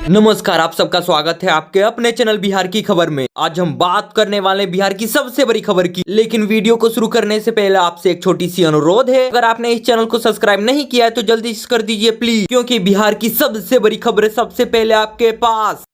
नमस्कार, आप सबका स्वागत है आपके अपने चैनल बिहार की खबर में। आज हम बात करने वाले बिहार की सबसे बड़ी खबर की। लेकिन वीडियो को शुरू करने से पहले आपसे एक छोटी सी अनुरोध है, अगर आपने इस चैनल को सब्सक्राइब नहीं किया है तो जल्दी से कर दीजिए प्लीज, क्योंकि बिहार की सबसे बड़ी खबर सबसे पहले आपके पास।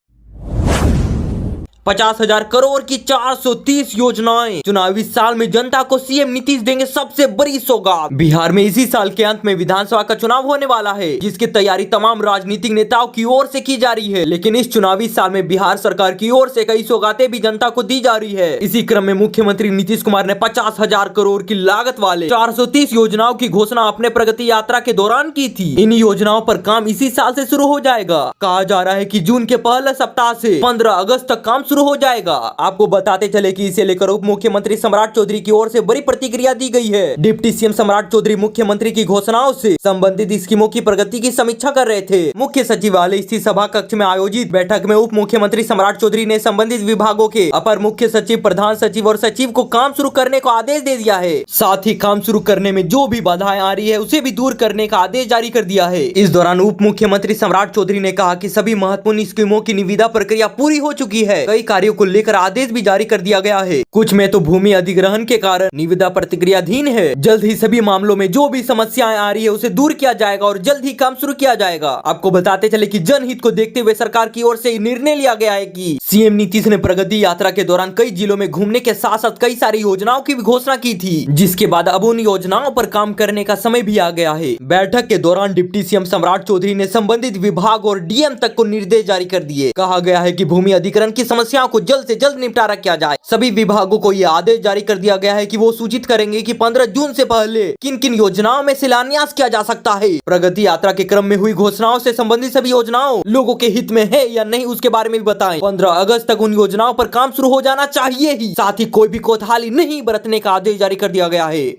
50,000 करोड़ की 430 योजनाएं। चुनावी साल में जनता को सीएम नीतीश देंगे सबसे बड़ी सौगात। बिहार में इसी साल के अंत में विधानसभा का चुनाव होने वाला है, जिसकी तैयारी तमाम राजनीतिक नेताओं की ओर से की जा रही है। लेकिन इस चुनावी साल में बिहार सरकार की ओर से कई सौगातें भी जनता को दी जा रही है। इसी क्रम में मुख्यमंत्री नीतीश कुमार ने 50,000 करोड़ की लागत वाले 430 योजनाओं की घोषणा अपने प्रगति यात्रा के दौरान की थी। इन योजनाओं पर काम इसी साल से शुरू हो जाएगा। कहा जा रहा है कि जून के पहले सप्ताह से 15 अगस्त तक काम शुरू हो जाएगा। आपको बताते चले कि इसे लेकर उप मुख्यमंत्री सम्राट चौधरी की ओर से बड़ी प्रतिक्रिया दी गई है। डिप्टी सीएम सम्राट चौधरी मुख्यमंत्री की घोषणाओं से संबंधित स्कीमों की प्रगति की समीक्षा कर रहे थे। मुख्य सचिवालय स्थित सभा कक्ष में आयोजित बैठक में उप मुख्यमंत्री सम्राट चौधरी ने संबंधित विभागों के अपर मुख्य सचिव, प्रधान सचिव और सचिव को काम शुरू करने का आदेश दे दिया है। साथ ही काम शुरू करने में जो भी बाधाएं आ रही है उसे भी दूर करने का आदेश जारी कर दिया है। इस दौरान उप मुख्यमंत्री सम्राट चौधरी ने कहा कि सभी महत्वपूर्ण स्कीमों की निविदा प्रक्रिया पूरी हो चुकी है। कई कार्यों को लेकर आदेश भी जारी कर दिया गया है। कुछ में तो भूमि अधिग्रहण के कारण निविदा प्रतिक्रियाधीन है। जल्द ही सभी मामलों में जो भी समस्याएं आ रही है उसे दूर किया जाएगा और जल्द ही काम शुरू किया जाएगा। आपको बताते चले कि जनहित को देखते हुए सरकार की ओर से निर्णय लिया गया है कि सीएम नीतीश ने प्रगति यात्रा के दौरान कई जिलों में घूमने के साथ साथ कई सारी योजनाओं की भी घोषणा की थी, जिसके बाद अब उन योजनाओं पर काम करने का समय भी आ गया है। बैठक के दौरान डिप्टी सीएम सम्राट चौधरी ने संबंधित विभाग और डीएम तक को निर्देश जारी कर दिए। कहा गया है कि भूमि अधिग्रहण की समस्याओं को जल्द से जल्द निपटारा किया जाए। सभी विभागों को यह आदेश जारी कर दिया गया है कि वो सूचित करेंगे कि 15 जून से पहले किन किन योजनाओं में शिलान्यास किया जा सकता है। प्रगति यात्रा के क्रम में हुई घोषणाओं से संबंधित सभी योजनाओं लोगों के हित में है या नहीं उसके बारे में भी बताएं। 15 अगस्त तक उन योजनाओं पर काम शुरू हो जाना चाहिए ही। साथ ही कोई भी कोताही नहीं बरतने का आदेश जारी कर दिया गया है।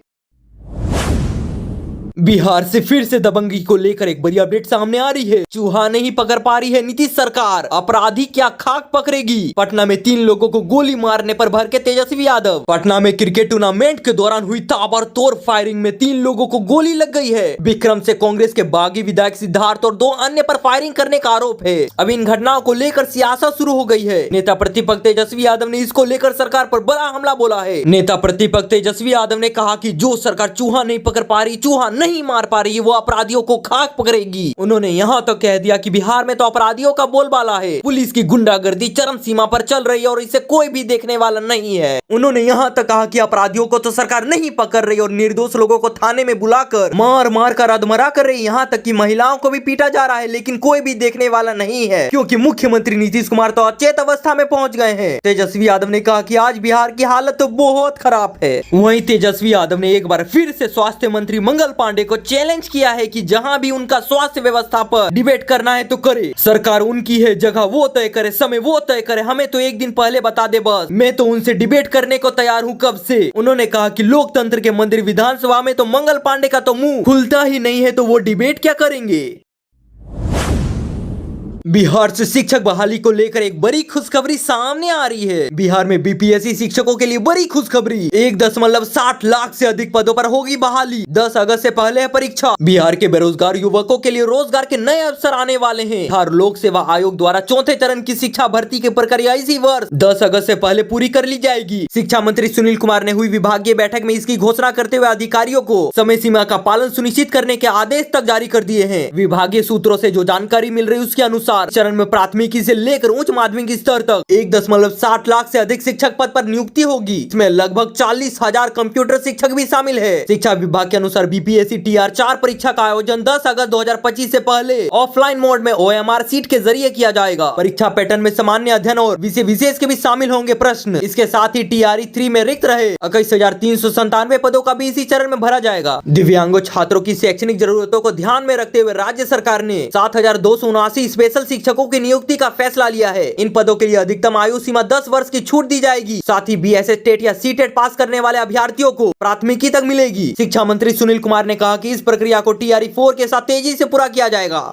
बिहार से फिर से दबंगी को लेकर एक बड़ी अपडेट सामने आ रही है। चूहा नहीं पकड़ पा रही है नीतीश सरकार, अपराधी क्या खाक पकड़ेगी। पटना में 3 लोगों को गोली मारने पर भड़के तेजस्वी यादव। पटना में क्रिकेट टूर्नामेंट के दौरान हुई ताबड़तोड़ फायरिंग में 3 लोगों को गोली लग गई है। विक्रम से कांग्रेस के बागी विधायक सिद्धार्थ और 2 अन्य पर फायरिंग करने का आरोप है। अब इन घटनाओं को लेकर सियासत शुरू हो गई है। नेता प्रतिपक्ष तेजस्वी यादव ने इसको लेकर सरकार पर बड़ा हमला बोला है। नेता प्रतिपक्ष तेजस्वी यादव ने कहा कि जो सरकार चूहा नहीं पकड़ पा रही, चूहा नहीं मार पा रही, वो अपराधियों को खाक पकड़ेगी। उन्होंने यहाँ तो कह दिया कि बिहार में तो अपराधियों का बोलबाला है। पुलिस की गुंडागर्दी चरम सीमा पर चल रही है और इसे कोई भी देखने वाला नहीं है। उन्होंने यहाँ तक कहा कि अपराधियों को तो सरकार नहीं पकड़ रही और निर्दोष लोगों को थाने में बुलाकर मार मार कर अधमरा कर रही। यहाँ तक कि महिलाओं को भी पीटा जा रहा है, लेकिन कोई भी देखने वाला नहीं है, क्योंकि मुख्यमंत्री नीतीश कुमार तो अचेत अवस्था में पहुंच गए हैं। तेजस्वी यादव ने कहा कि आज बिहार की हालत तो बहुत खराब है। वहीं तेजस्वी यादव ने एक बार फिर से स्वास्थ्य मंत्री मंगल पांडे को चैलेंज किया है कि जहां भी उनका स्वास्थ्य व्यवस्था पर डिबेट करना है तो करे। सरकार उनकी है, जगह वो तय करे, समय वो तय करे, हमें तो एक दिन पहले बता दे बस। मैं तो उनसे डिबेट करने को तैयार हूं कब से। उन्होंने कहा कि लोकतंत्र के मंदिर विधानसभा में तो मंगल पांडे का तो मुंह खुलता ही नहीं है, तो वो डिबेट क्या करेंगे। बिहार से शिक्षक बहाली को लेकर एक बड़ी खुशखबरी सामने आ रही है। बिहार में बीपीएससी शिक्षकों के लिए बड़ी खुशखबरी। 1.60 लाख से अधिक पदों पर होगी बहाली। 10 अगस्त से पहले है परीक्षा। बिहार के बेरोजगार युवकों के लिए रोजगार के नए अवसर आने वाले हैं। बिहार लोक सेवा आयोग द्वारा 4थे चरण की शिक्षा भर्ती की प्रक्रिया इसी वर्ष 10 अगस्त से पहले पूरी कर ली जाएगी। शिक्षा मंत्री सुनील कुमार ने हुई विभागीय बैठक में इसकी घोषणा करते हुए अधिकारियों को समय सीमा का पालन सुनिश्चित करने के आदेश तक जारी कर दिए हैं। विभागीय सूत्रों से जो जानकारी मिल रही है उसके अनुसार चरण में प्राथमिकी से लेकर उच्च माध्यमिक स्तर तक 1.60 लाख से अधिक शिक्षक पद पर नियुक्ति होगी। इसमें लगभग 40,000 कंप्यूटर शिक्षक भी शामिल है। शिक्षा विभाग के अनुसार बीपीएससी TR4 परीक्षा का आयोजन 10 अगस्त 2025 से पहले ऑफलाइन मोड में OMR सीट के जरिए किया जाएगा। परीक्षा पैटर्न में सामान्य अध्ययन और विषय विशेष के भी शामिल होंगे प्रश्न। इसके साथ ही TRE3 में रिक्त रहे 21,397 पदों का भी इसी चरण में भरा जाएगा। दिव्यांगों छात्रों की शैक्षणिक जरूरतों को ध्यान में रखते हुए राज्य सरकार ने 7,279 स्पेशल शिक्षकों की नियुक्ति का फैसला लिया है। इन पदों के लिए अधिकतम आयु सीमा 10 वर्ष की छूट दी जाएगी। साथ ही BSS टेट या सीटेट पास करने वाले अभ्यर्थियों को प्राथमिकी तक मिलेगी। शिक्षा मंत्री सुनील कुमार ने कहा कि इस प्रक्रिया को TRE4 के साथ तेजी से पूरा किया जाएगा।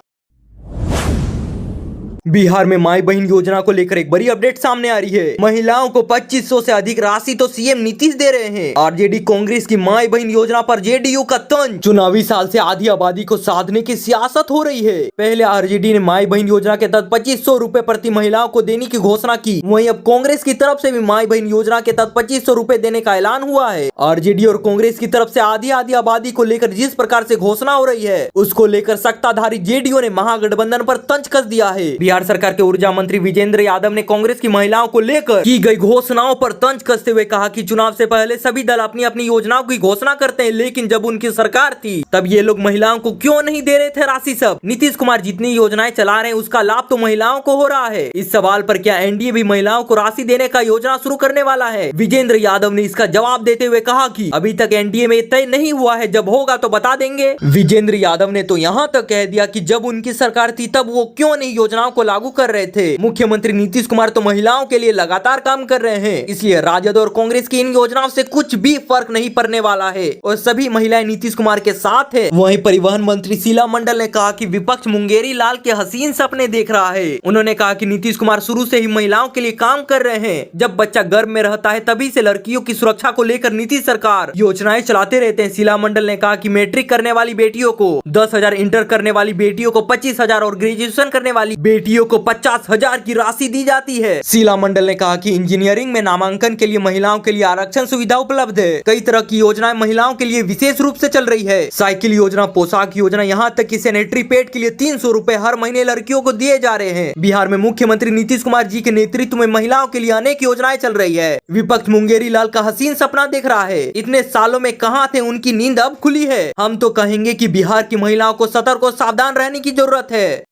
बिहार में माई बहन योजना को लेकर एक बड़ी अपडेट सामने आ रही है। महिलाओं को 2500 से अधिक राशि तो सीएम नीतीश दे रहे हैं। आरजेडी कांग्रेस की माई बहन योजना पर जेडीयू का तंज। चुनावी साल से आधी आबादी को साधने की सियासत हो रही है। पहले आरजेडी ने माई बहन योजना के तहत 2500 रूपए प्रति महिलाओं को देने की घोषणा की। वहीं अब कांग्रेस की तरफ से भी माई बहन योजना के तहत 2500 रूपए देने का ऐलान हुआ है। आरजेडी और कांग्रेस की तरफ से आधी आबादी को लेकर जिस प्रकार से घोषणा हो रही है, उसको लेकर सत्ताधारी जेडीयू ने महागठबंधन पर तंज कस दिया है। बिहार सरकार के ऊर्जा मंत्री विजेंद्र यादव ने कांग्रेस की महिलाओं को लेकर की गई घोषणाओं पर तंज कसते हुए कहा कि चुनाव से पहले सभी दल अपनी अपनी योजनाओं की घोषणा करते हैं, लेकिन जब उनकी सरकार थी तब ये लोग महिलाओं को क्यों नहीं दे रहे थे राशि। सब नीतीश कुमार जितनी योजनाएं चला रहे हैं उसका लाभ तो महिलाओं को हो रहा है। इस सवाल पर क्या एनडीए भी महिलाओं को राशि देने का योजना शुरू करने वाला है? विजेंद्र यादव ने इसका जवाब देते हुए कहा कि अभी तक एनडीए में तय नहीं हुआ है, जब होगा तो बता देंगे। विजेंद्र यादव ने तो यहाँ तक कह दिया कि जब उनकी सरकार थी तब वो क्यों नहीं योजनाओं को लागू कर रहे थे। मुख्यमंत्री नीतीश कुमार तो महिलाओं के लिए लगातार काम कर रहे हैं, इसलिए राजद और कांग्रेस की इन योजनाओं से कुछ भी फर्क नहीं पड़ने वाला है और सभी महिलाएं नीतीश कुमार के साथ है। वहीं परिवहन मंत्री शीला मंडल ने कहा कि विपक्ष मुंगेरी लाल के हसीन सपने देख रहा है। उन्होंने कहा कि नीतीश कुमार शुरू से ही महिलाओं के लिए काम कर रहे हैं। जब बच्चा गर्भ में रहता है तभी से लड़कियों की सुरक्षा को लेकर नीतीश सरकार योजनाएं चलाते रहते हैं। शीला मंडल ने कहा कि मैट्रिक करने वाली बेटियों को 10,000, इंटर करने वाली बेटियों को 25,000 और ग्रेजुएशन करने वाली बेटियों को 50,000 की राशि दी जाती है। शीला मंडल ने कहा कि इंजीनियरिंग में नामांकन के लिए महिलाओं के लिए आरक्षण सुविधा उपलब्ध है। कई तरह की योजनाएं महिलाओं के लिए विशेष रूप से चल रही है। साइकिल योजना, पोशाक योजना, यहाँ तक कि सैनिटरी पैड के लिए 300 रूपए हर महीने लड़कियों को दिए जा रहे हैं। बिहार में मुख्यमंत्री नीतीश कुमार जी के नेतृत्व में महिलाओं के लिए अनेक योजनाएं चल रही है। विपक्ष मुंगेरी लाल का हसीन सपना देख रहा है। इतने सालों में कहाँ थे, उनकी नींद अब खुली है। हम तो कहेंगे कि बिहार की महिलाओं को सतर्क और सावधान रहने की जरूरत है।